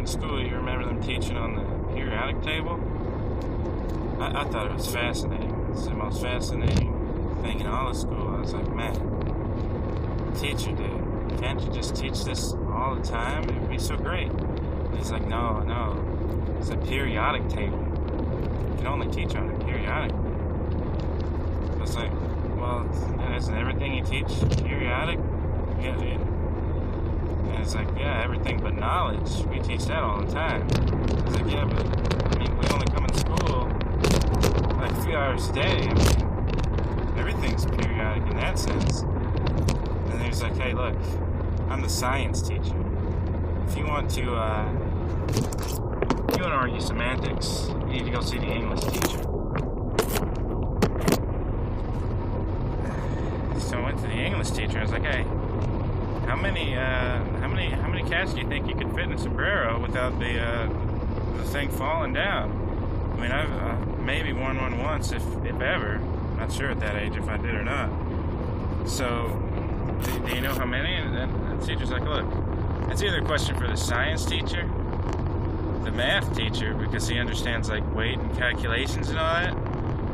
school, you remember them teaching on the periodic table? I thought it was fascinating. It's the most fascinating thing in all of school. I was like, man, teacher, dude, can't you just teach this all the time? It would be so great. And he's like, no, it's a periodic table. You can only teach on a periodic. I was like, well, isn't everything you teach periodic? Yeah, dude. And it's like, yeah, everything but knowledge. We teach that all the time. It's like, yeah, but I mean, we only come in school like a few hours a day. I mean, everything's periodic in that sense. And he's like, hey, look, I'm the science teacher. If you want to argue semantics, you need to go see the English teacher. So I went to the English teacher. I was like, hey, how many cats do you think you could fit in a sombrero without the thing falling down? I mean, I've maybe worn one once, if ever. Not sure at that age if I did or not. So, do you know how many? And the teacher's like, look, it's either a question for the science teacher, the math teacher, because he understands like weight and calculations and all that,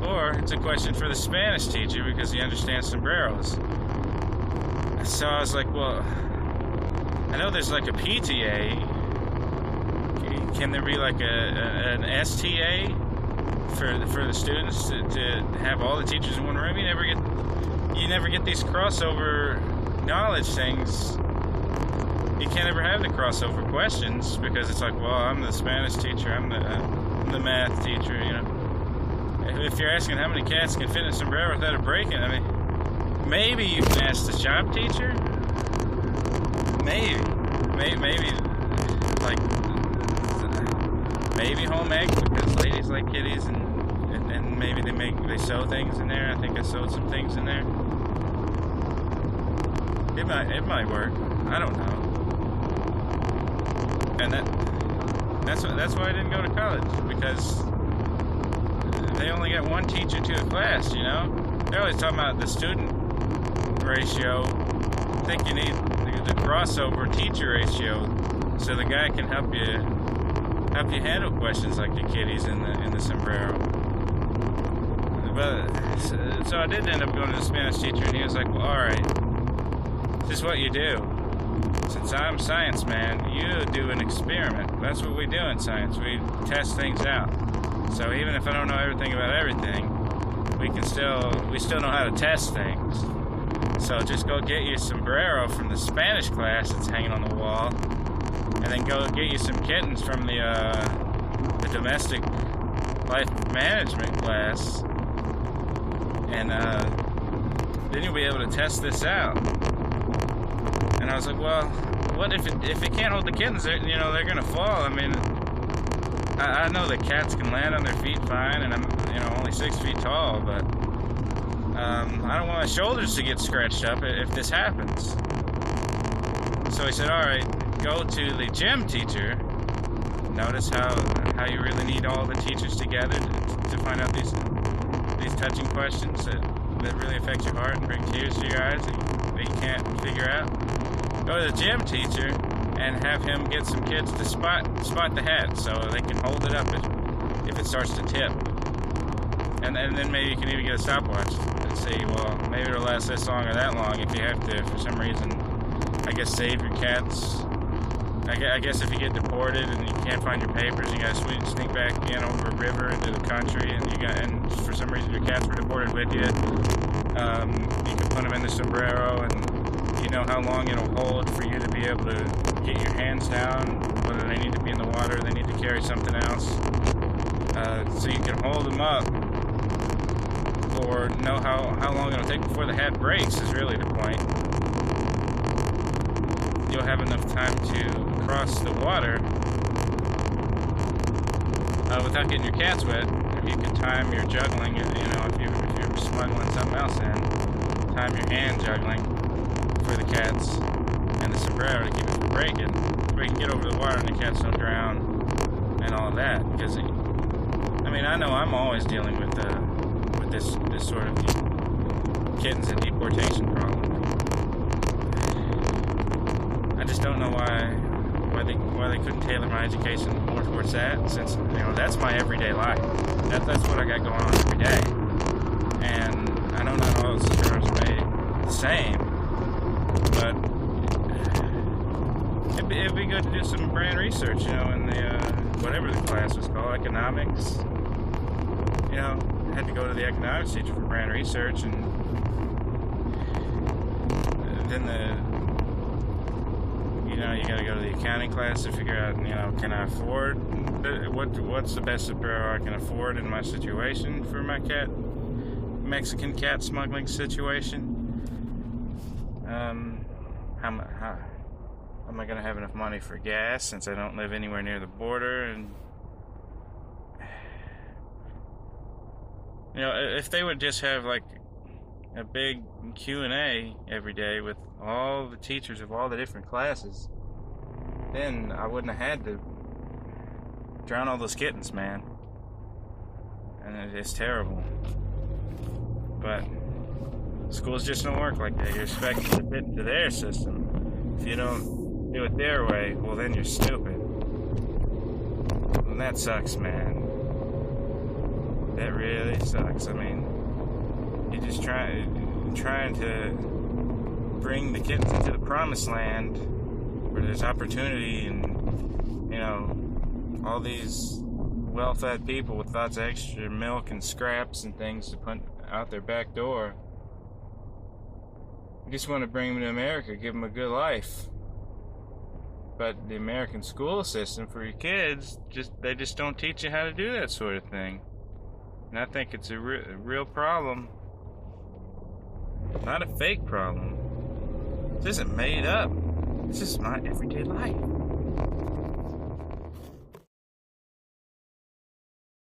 or it's a question for the Spanish teacher because he understands sombreros. So I was like, well, I know there's like a PTA. Can there be like an STA for the students to have all the teachers in one room? You never get these crossover knowledge things. You can't ever have the crossover questions because it's like, well, I'm the Spanish teacher, I'm the math teacher, you know. If you're asking how many cats can fit in a sombrero without it breaking, I mean, maybe you can ask the shop teacher. Maybe like maybe home ec because ladies like kitties and maybe they sew things in there. I think I sewed some things in there. It might work. I don't know. And that's why I didn't go to college, because they only got one teacher to a class, you know? They're always talking about the student ratio. I think you need the crossover teacher ratio so the guy can help you handle questions like the kitties in the sombrero. But so I did end up going to the Spanish teacher, and he was like, well, alright, this is what you do. Since I'm science man, you do an experiment. That's what we do in science. We test things out. So even if I don't know everything about everything, we still know how to test things. So just go get you a sombrero from the Spanish class that's hanging on the wall, and then go get you some kittens from the domestic life management class, and then you'll be able to test this out. And I was like, well, what if it can't hold the kittens? They're gonna fall. I mean, I know that cats can land on their feet fine, and I'm only 6 feet tall, but I don't want my shoulders to get scratched up if this happens. So he said, all right, go to the gym teacher. Notice how you really need all the teachers together to find out these touching questions that really affect your heart and bring tears to your eyes that you can't figure out. Go to the gym teacher and have him get some kids to spot the hat so they can hold it up if it starts to tip. And then maybe you can even get a stopwatch and see, well, maybe it'll last this long or that long if you have to, for some reason, I guess, save your cats. I guess if you get deported and you can't find your papers, you gotta sneak back over a river into the country, and for some reason your cats were deported with you. You can put them in the sombrero, and you know how long it'll hold for you to be able to get your hands down, whether they need to be in the water or they need to carry something else. So you can hold them up, or know how long it'll take before the hat breaks is really the point. You'll have enough time to cross the water without getting your cats wet. If you can time your juggling, if you're smuggling something else in, time your hand juggling for the cats and the sombrero to keep it from breaking, so we can get over the water and the cats don't drown and all of that. Because I know I'm always dealing with this sort of kittens and deportation problem. I just don't know why why they couldn't tailor my education more towards that, since that's my everyday life. That's what I got going on every day. And I know not all those terms are made the same, but it'd be good to do some brand research, in the whatever the class was called, economics. I had to go to the economics teacher for brand research, and then you got to go to the accounting class to figure out, can I afford what's the best Sombrero I can afford in my situation for my Mexican cat smuggling situation. How am I going to have enough money for gas since I don't live anywhere near the border? And if they would just have like a big Q&A every day with all the teachers of all the different classes, then I wouldn't have had to drown all those kittens, man. And it's terrible. But schools just don't work like that. You're expected to fit into their system. If you don't do it their way, well, then you're stupid. And that sucks, man. That really sucks. I mean, you're just trying to bring the kittens into the promised land where there's opportunity and, all these well-fed people with lots of extra milk and scraps and things to put out their back door. You just want to bring them to America, give them a good life. But the American school system for your kids, they just don't teach you how to do that sort of thing. And I think it's a real problem. Not a fake problem. This isn't made up. This is my everyday life.